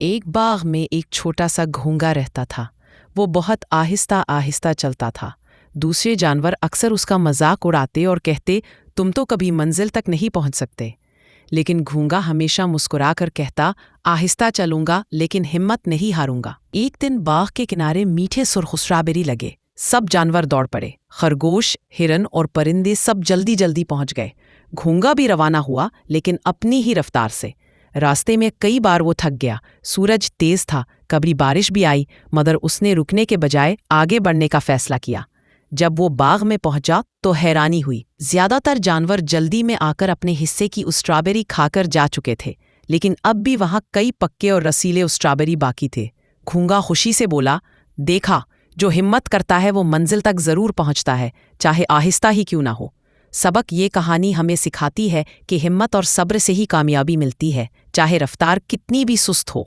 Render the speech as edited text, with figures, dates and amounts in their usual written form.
ایک باغ میں ایک چھوٹا سا گھونگا رہتا تھا۔ وہ بہت آہستہ آہستہ چلتا تھا۔ دوسرے جانور اکثر اس کا مذاق اڑاتے اور کہتے، تم تو کبھی منزل تک نہیں پہنچ سکتے۔ لیکن گھونگا ہمیشہ مسکرا کر کہتا، آہستہ چلوں گا لیکن ہمت نہیں ہاروں گا۔ ایک دن باغ کے کنارے میٹھے سرخ اسٹرابیری لگے۔ سب جانور دوڑ پڑے۔ خرگوش، ہرن اور پرندے سب جلدی جلدی پہنچ گئے۔ گھونگا بھی روانہ ہوا لیکن اپنی ہی رفتار سے۔ راستے میں کئی بار وہ تھک گیا۔ سورج تیز تھا، کبھی بارش بھی آئی، مگر اس نے رکنے کے بجائے آگے بڑھنے کا فیصلہ کیا۔ جب وہ باغ میں پہنچا تو حیرانی ہوئی۔ زیادہ تر جانور جلدی میں آ کر اپنے حصے کی اسٹرابیری کھا کر جا چکے تھے، لیکن اب بھی وہاں کئی پکے اور رسیلے اسٹرابیری باقی تھے۔ گھونگا خوشی سے بولا، دیکھا، جو ہمت کرتا ہے وہ منزل تک ضرور پہنچتا ہے، چاہے آہستہ ہی کیوں نہ ہو۔ سبق یہ کہانی ہمیں سکھاتی ہے کہ ہمت اور صبر سے ہی کامیابی ملتی ہے، چاہے رفتار کتنی بھی سست ہو۔